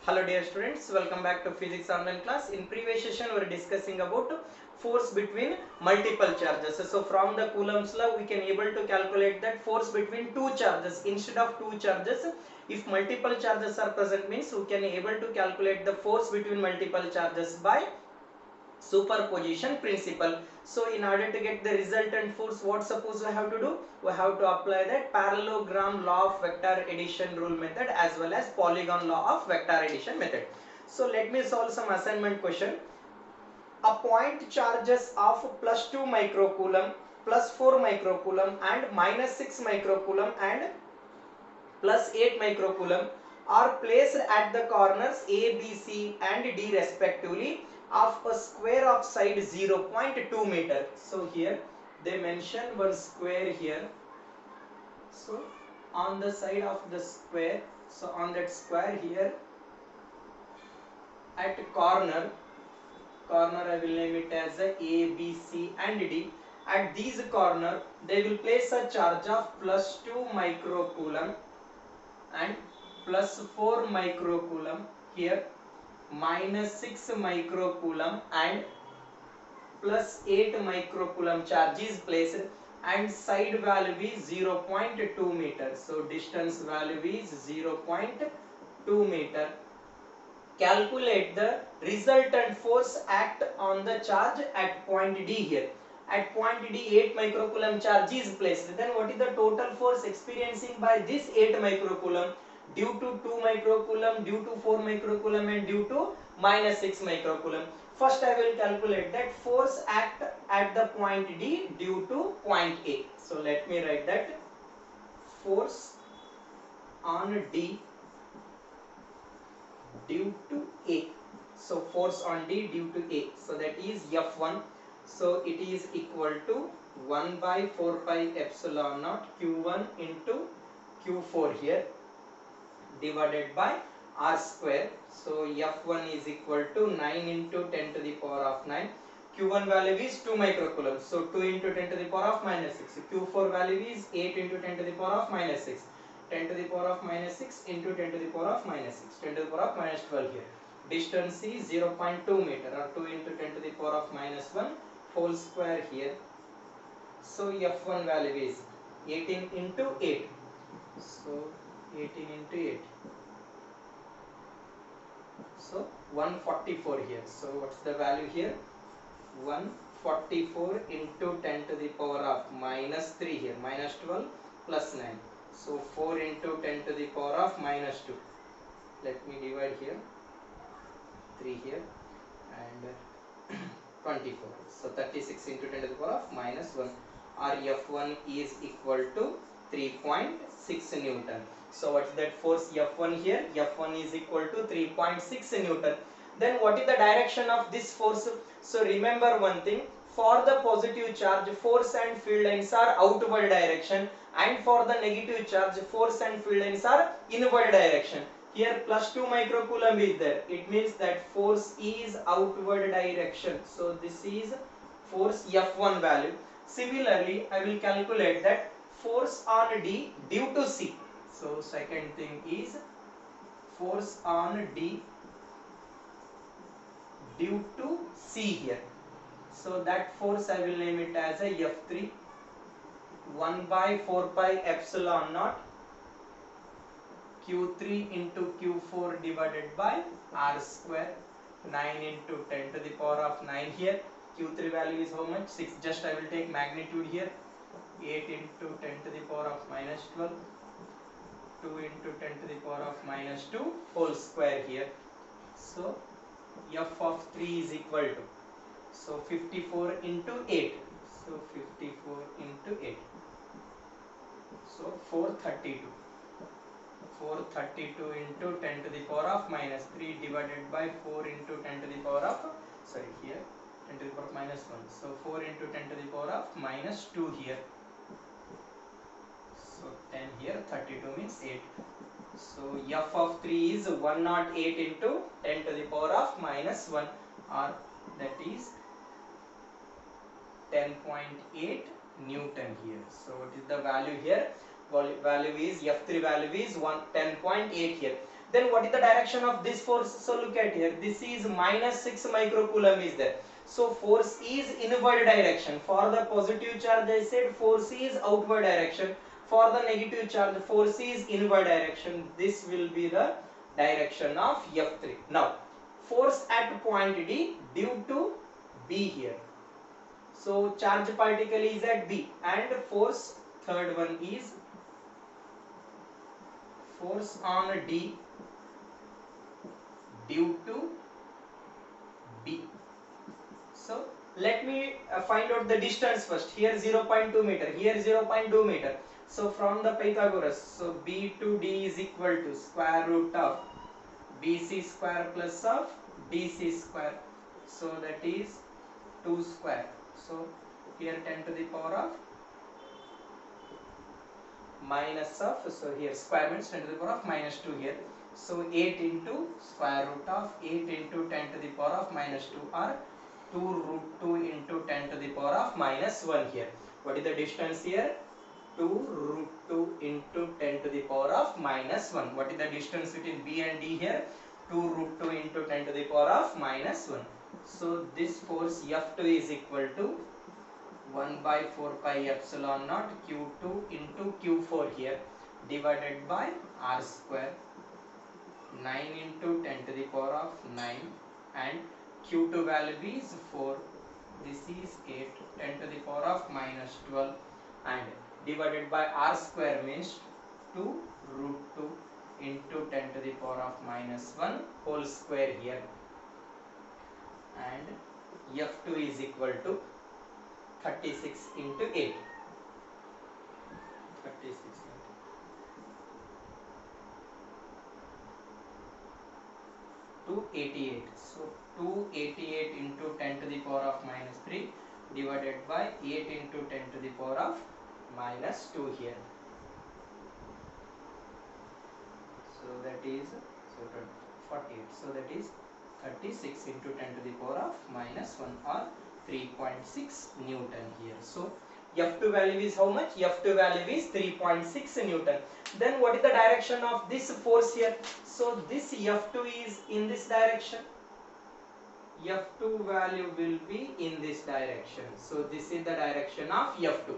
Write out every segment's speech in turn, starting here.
Hello dear students, welcome back to physics online class. In previous session we were discussing about force between multiple charges. So from the Coulomb's law we can able to calculate that force between two charges instead of two charges. If multiple charges are present means we can able to calculate the force between multiple charges by superposition principle. So in order to get the resultant force, what suppose we have to do? We have to apply that parallelogram law of vector addition rule method as well as polygon law of vector addition method. So let me solve some assignment question. A point charges of plus 2 microcoulomb, plus 4 microcoulomb and minus 6 microcoulomb and plus 8 microcoulomb are placed at the corners A, B, C and D respectively of a square of side 0.2 meter. So here they mention one square here. So on the side of the square, so on that square here at corner I will name it as a, B, C and D. At these corner they will place a charge of plus 2 microcoulomb and plus 4 microcoulomb here, minus 6 microcoulomb and plus 8 microcoulomb charge is placed and side value is 0.2 meter. So distance value is 0.2 meter. Calculate the resultant force act on the charge at point D here. At point D 8 microcoulomb charge is placed. Then what is the total force experiencing by this 8 microcoulomb due to 2 microcoulomb, due to 4 microcoulomb and due to minus 6 microcoulomb. First I will calculate that force act at the point D due to point A. So let me write that force on D due to A. So force on D due to A. So that is F1. So it is equal to 1 by 4 pi epsilon naught Q1 into Q4 here divided by R square. So F1 is equal to 9 into 10 to the power of 9. Q1 value is 2 microcoulomb. So 2 into 10 to the power of minus 6. Q4 value is 8 into 10 to the power of minus 6. 10 to the power of minus 6 into 10 to the power of minus 6. 10 to the power of minus 12 here. Distance is 0.2 meter or 2 into 10 to the power of minus 1 whole square here. So F1 value is 18 into 8. So 18 into 8. So 144 here. So what's the value here? 144 into 10 to the power of minus 3 here. Minus 12 plus 9. So 4 into 10 to the power of minus 2. Let me divide here. 3 here and 24. So 36 into 10 to the power of minus 1. Or F1 is equal to 3.6 Newton. So what is that force F1 here? F1 is equal to 3.6 Newton. Then what is the direction of this force? So remember one thing, for the positive charge force and field lines are outward direction and for the negative charge force and field lines are inward direction. Here plus 2 microcoulomb is there. It means that force is outward direction. So this is force F1 value. Similarly, I will calculate that force on D due to C. So second thing is force on D due to C here. So that force I will name it as a F3. 1 by 4 pi epsilon naught Q3 into Q4 divided by R square. 9 into 10 to the power of 9 here. Q3 value is how much? 6. Just I will take magnitude here. 8 into 10 to the power of minus 12. 2 into 10 to the power of minus 2 whole square here. So F of 3 is equal to, so 54 into 8. So 54 into 8. So 432. 432 into 10 to the power of minus 3 divided by 4 into 10 to the power of, sorry here, 10 to the power of minus 1. So 4 into 10 to the power of minus 2 here. So 10 here, 32 means 8. So F of 3 is 108 into 10 to the power of minus 1, or that is 10.8 Newton here. So what is the value here? Value is F3 value is 10.8 here. Then what is the direction of this force? So look at here, this is minus 6 microcoulomb is there. So force is inward direction. For the positive charge I said force is outward direction. For the negative charge force is inward direction. This will be the direction of F3. Now force at point D due to B here. So charge particle is at B, and force, third one is force on D due to B. So let me find out the distance first. Here 0.2 meter, here 0.2 meter. So from the Pythagoras, so B to D is equal to square root of BC square plus of DC square. So that is 2 square. So here 10 to the power of minus of, so here square means 10 to the power of minus 2 here. So 8 into square root of 8 into 10 to the power of minus 2, or 2 root 2 into 10 to the power of minus 1 here. What is the distance here? 2 root 2 into 10 to the power of minus 1. What is the distance between B and D here? 2 root 2 into 10 to the power of minus 1. So this force F2 is equal to 1 by 4 pi epsilon naught Q2 into Q4 here, divided by R square, 9 into 10 to the power of 9, and Q2 value is 4, this is 8, 10 to the power of minus 12, and divided by R square means 2 root 2 into 10 to the power of minus 1 whole square here, and F2 is equal to 36 into 8. 36 into 288. So 288 into 10 to the power of minus 3 divided by 8 into 10 to the power of minus 2 here. So that is 48. So that is 36 into 10 to the power of minus 1, or 3.6 Newton here. So F2 value is how much? F2 value is 3.6 Newton. Then what is the direction of this force here? So this F2 is in this direction. F2 value will be in this direction. So this is the direction of F2.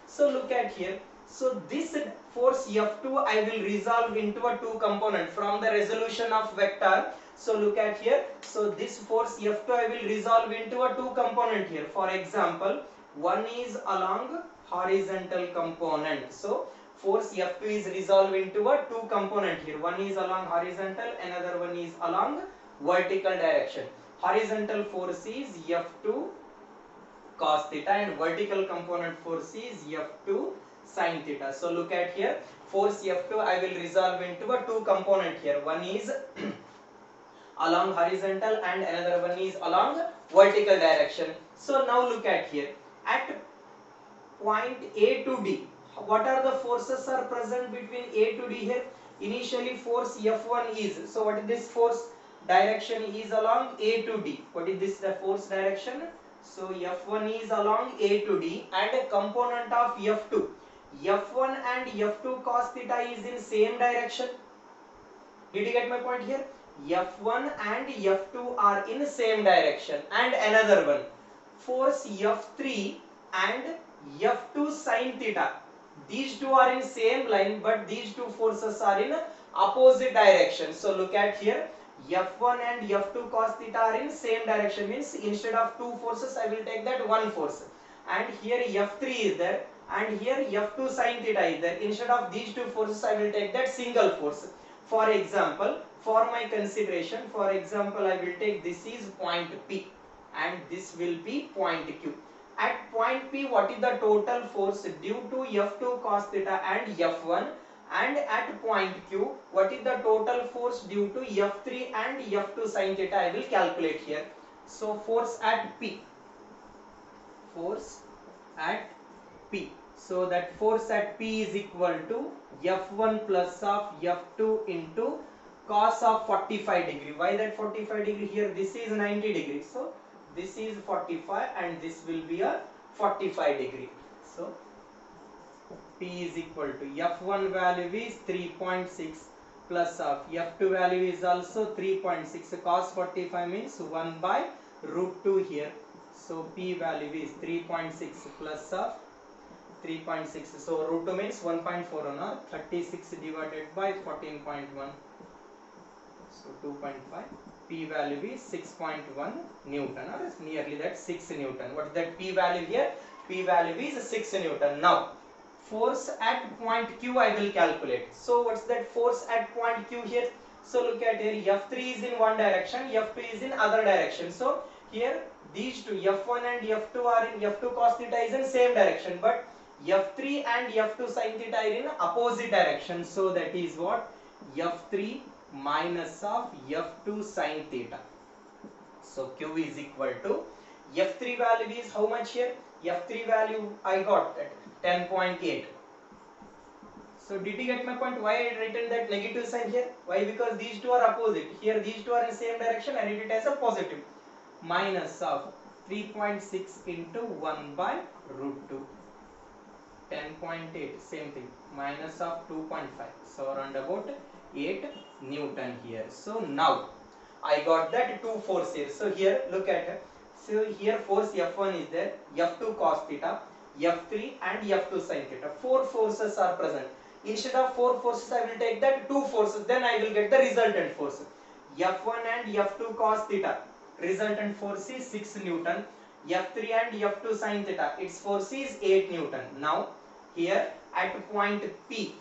So look at here. So this force F2 I will resolve into a two component from the resolution of vector. So look at here. So this force F2 I will resolve into a two component here. For example, one is along horizontal component. So force F2 is resolved into a two component here. One is along horizontal, another one is along vertical direction. Horizontal force is F2 cos theta, and vertical component force is F2 sin theta. So look at here, force F2 I will resolve into a two component here. One is along horizontal and another one is along vertical direction. So now look at here, at point A to D, what are the forces are present between A to D here? Initially force F1 is, so what is this force? Direction is along A to D. What is this, the force direction? So F1 is along A to D, and a component of F2. F1 and F2 cos theta is in same direction. Did you get my point here? F1 and F2 are in same direction. And another one, force F3 and F2 sin theta. These two are in same line, but these two forces are in opposite direction. So look at here, F1 and F2 cos theta are in same direction, means instead of two forces I will take that one force, and here F3 is there, and here F2 sin theta is there. Instead of these two forces I will take that single force. For example, for my consideration, for example, I will take this is point P and this will be point Q. At point P, what is the total force due to F2 cos theta and F1? And at point Q, what is the total force due to F3 and F2 sin theta? I will calculate here. So force at P. Force at P. So that force at P is equal to F1 plus of F2 into cos of 45 degree. Why that 45 degree here? This is 90 degree. So this is 45 and this will be a 45 degree. So P is equal to F1 value is 3.6 plus of f2 value is also 3.6. Cos 45 means 1 by root 2 here. So p value is 3.6 plus of 3.6. So root 2 means 1.4 or 36 divided by 14.1. So 2.5. P value is 6.1 Newton, or is nearly that 6 Newton. What is that P value here? P value is 6 Newton. Now force at point Q I will calculate. So what's that force at point Q here? So look at here, F3 is in one direction, F2 is in other direction. So here these two, F1 and F2 are in, F2 cos theta is in same direction, but F3 and F2 sin theta are in opposite direction. So that is what? F3 minus of F2 sin theta. So Q is equal to, F3 value is how much here? F3 value I got that 10.8. So did you get my point? Why I written that negative sign here? Why? Because these two are opposite. Here these two are in same direction, I read it as a positive. Minus of 3.6 into 1 by root 2. 10.8, same thing. Minus of 2.5. So around about 8 Newton here. So now I got that two force here. So here look at it. So here force F1 is there, F2 cos theta, F3 and F2 sin theta. Four forces are present. Instead of four forces, I will take that two forces. Then I will get the resultant force. F1 and F2 cos theta. Resultant force is 6 Newton. F3 and F2 sin theta. Its force is 8 Newton. Now here at point P.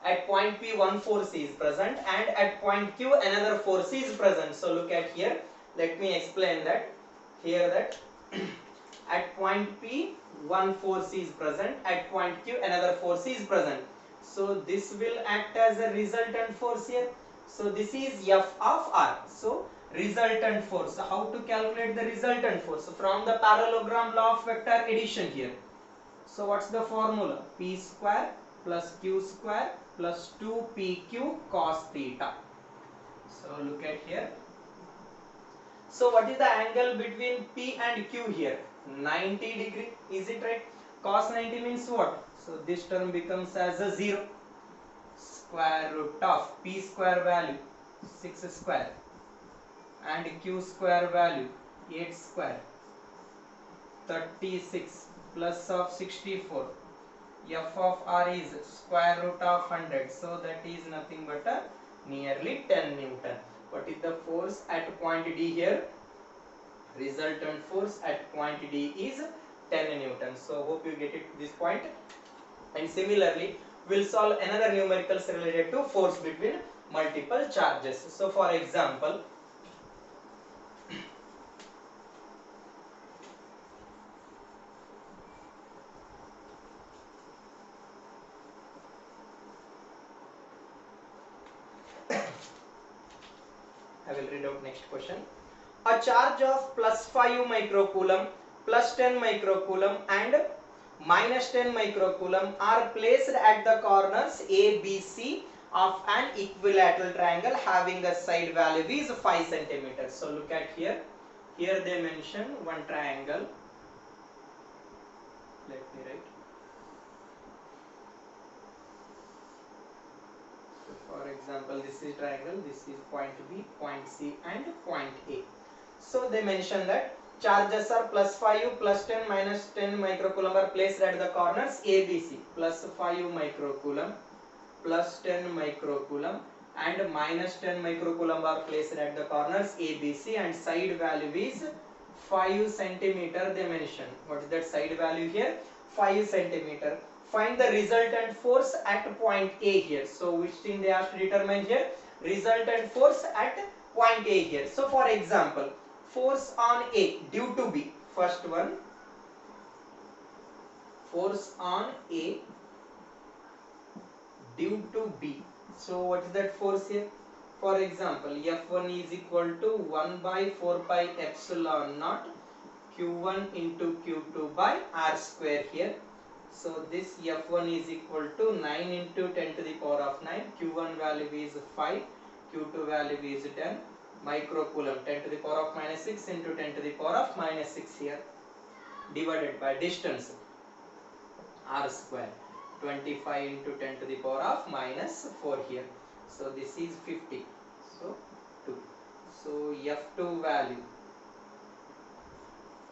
At point P one force is present and at point Q another force is present. So look at here. Let me explain that. Here that at point P one force is present, at point Q another force is present. So this will act as a resultant force here. So this is F of R. So resultant force. How to calculate the resultant force? From the parallelogram law of vector addition here. So what's the formula? P square plus Q square plus 2PQ cos theta. So look at here. So what is the angle between P and Q here? 90 degree. Is it right? Cos 90 means what? So this term becomes as a 0. Square root of P square value 6 square and Q square value 8 square 36 plus of 64. F of R is square root of 100. So that is nothing but a nearly 10 Newton. What is the force at point D here? Resultant force at point D is 10 Newton. So hope you get it to this point. And similarly, we'll solve another numericals related to force between multiple charges. So for example, I will read out next question. A charge of plus 5 microcoulomb, plus 10 microcoulomb and minus 10 microcoulomb are placed at the corners A, B, C of an equilateral triangle having a side value is 5 cm. So look at here. Here they mention one triangle. Let me write. So for example, this is triangle, this is point B, point C and point A. So they mention that charges are plus 5, plus 10, minus 10 microcoulomb are placed at the corners A, B, C. Plus 5 microcoulomb, plus 10 microcoulomb and minus 10 microcoulomb are placed at the corners A, B, C and side value is 5 centimeter they mention. What is that side value here? 5 centimeter. Find the resultant force at point A here. So which thing they have to determine here? Resultant force at point A here. So for example, force on A due to B. First one, force on A due to B. So what is that force here? For example, F1 is equal to 1 by 4 pi epsilon naught Q1 into Q2 by R square here. So this F1 is equal to 9 into 10 to the power of 9. Q1 value is 5, Q2 value is 10. Microcoulomb 10 to the power of minus 6 into 10 to the power of minus 6 here, divided by distance R square 25 into 10 to the power of minus 4 here. So this is 50. So 2. So F2 value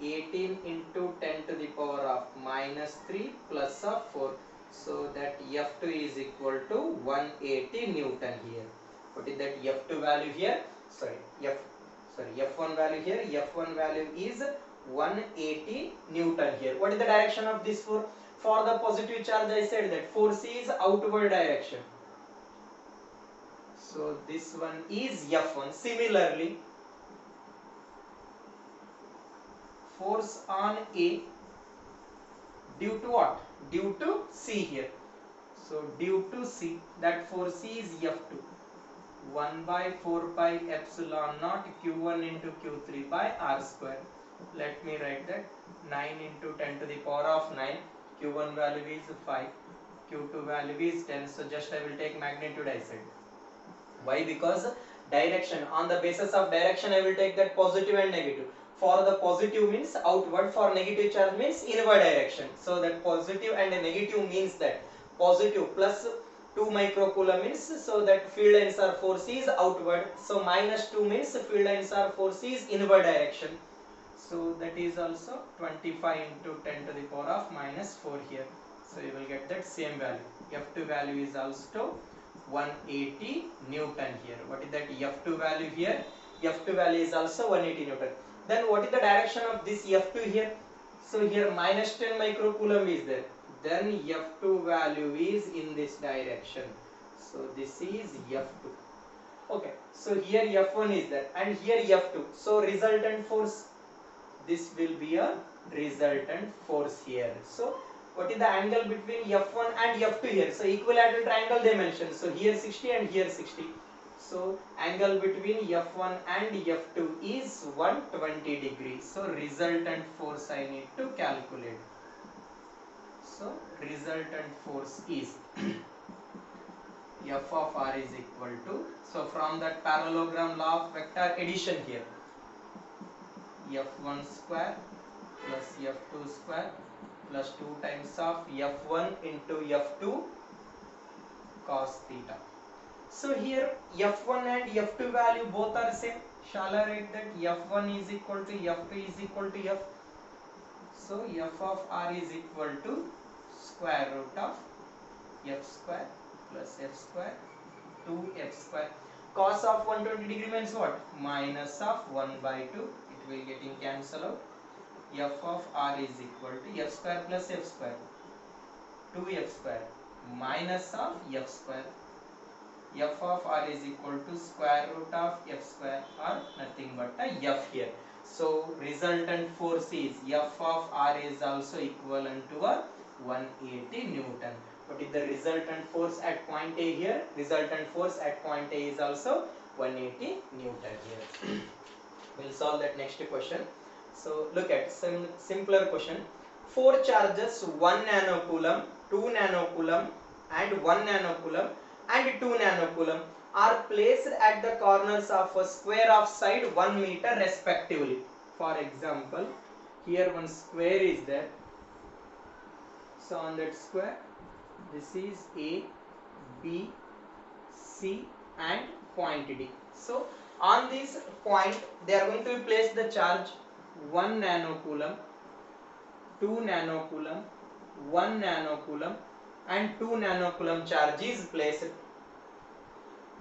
18 into 10 to the power of minus 3 plus of 4. So that F2 is equal to 180 Newton here. What is that F2 value here? F1 value here. F1 value is 180 Newton here. What is the direction of this force? For the positive charge, I said that force is outward direction. So this one is F1. Similarly, force on A due to what? Due to C here. So due to C, that force is F2. 1 by 4 pi epsilon naught Q1 into Q3 by R square. Let me write that. 9 into 10 to the power of 9. Q1 value is 5. Q2 value is 10. So just I will take magnitude, I said. Why? Because direction, on the basis of direction I will take that positive and negative. For the positive means outward, for negative charge means inward direction. So that positive and negative means that positive plus 2 microcoulomb means, so that field tensor force is outward. So minus 2 means field tensor force is inward direction. So that is also 25 into 10 to the power of minus 4 here. So you will get that same value. F2 value is also 180 Newton here. What is that F2 value here? F2 value is also 180 Newton. Then what is the direction of this F2 here? So here minus 10 microcoulomb is there. Then F2 value is in this direction. So this is F2. Okay. So here F1 is there and here F2. So resultant force, this will be a resultant force here. So what is the angle between F1 and F2 here? So equilateral triangle they mentioned. So here 60 and here 60. So angle between F1 and F2 is 120 degrees. So resultant force I need to calculate. So resultant force is F of R is equal to, so from that parallelogram law of vector addition here, F1 square plus F2 square plus 2 times of F1 into F2 cos theta. So here F1 and F2 value both are same. Shall I write that F1 is equal to F2 is equal to F? So F of R is equal to square root of F square plus F square 2F square. Cos of 120 degree means what? Minus of 1 by 2. It will getting cancelled out. F of R is equal to F square plus F square 2F square minus of F square. F of R is equal to square root of F square or nothing but a F here. So resultant force is F of R is also equivalent to a 180 Newton. What is the resultant force at point A here? Resultant force at point A is also 180 Newton here. We'll solve that next question. So look at some simpler question. 4 charges 1 nanocoulomb, 2 nanocoulomb and 1 nanocoulomb and 2 nanocoulomb are placed at the corners of a square of side 1 meter respectively. For example, here one square is there. So on that square, this is A, B, C and point D. So on this point they are going to place the charge 1 nanocoulomb, 2 nanocoulomb, 1 nanocoulomb and 2 nanocoulomb charge is placed.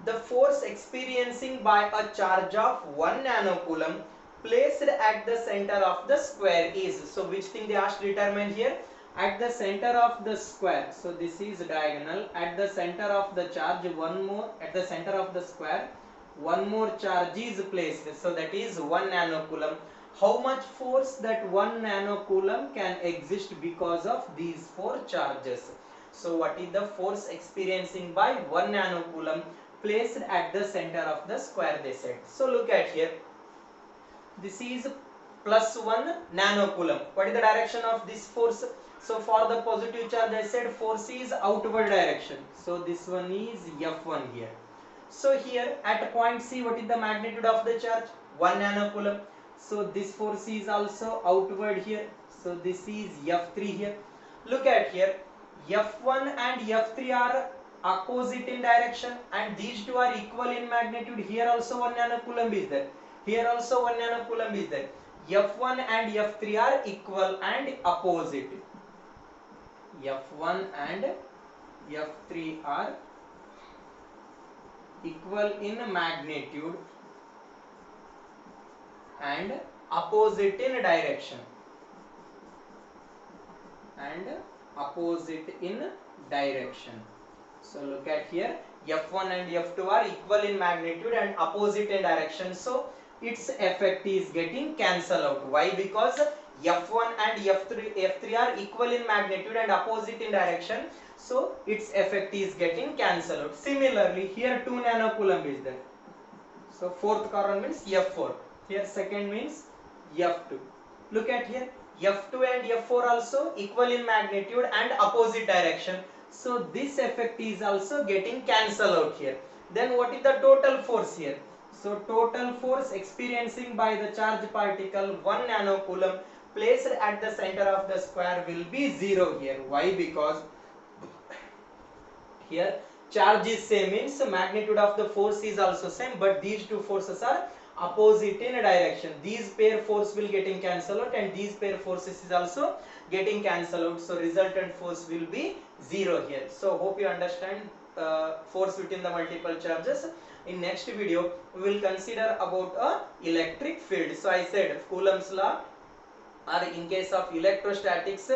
The force experiencing by a charge of 1 nanocoulomb placed at the center of the square is, so which thing they asked determine here? At the center of the square, so this is diagonal, at the center of the charge one more, at the center of the square one more charge is placed, so that is 1 nanocoulomb. How much force that 1 nanocoulomb can exist because of these 4 charges? So what is the force experiencing by 1 nanocoulomb placed at the center of the square, they said. So look at here, this is plus 1 nanocoulomb. What is the direction of this force? So for the positive charge I said force is outward direction. So this one is F1 here. So here at point C, what is the magnitude of the charge? 1 nanocoulomb. So this force is also outward here. So this is F3 here. Look at here, F1 and F3 are opposite in direction and these two are equal in magnitude. Here also 1 nanocoulomb is there. Here also 1 nanocoulomb is there. F1 and F3 are equal and opposite. F1 and F3 are equal in magnitude and opposite in direction. And opposite in direction. So look at here, F1 and F2 are equal in magnitude and opposite in direction. So its effect is getting cancelled out. Why? Because F1 and F3 are equal in magnitude and opposite in direction. So its effect is getting cancelled out. Similarly, here 2 nanocoulomb is there. So fourth carbon means F4. Here second means F2. Look at here, F2 and F4 also equal in magnitude and opposite direction. So this effect is also getting cancelled out here. Then what is the total force here? So total force experiencing by the charge particle 1 nanocoulomb placed at the center of the square will be 0 here. Why? Because here charge is same, means magnitude of the force is also same, but these two forces are opposite in direction. These pair force will getting cancelled out and these pair forces is also getting cancelled out. So resultant force will be 0 here. So hope you understand force between the multiple charges. In next video we will consider about a electric field. So I said Coulomb's law, or in case of electrostatics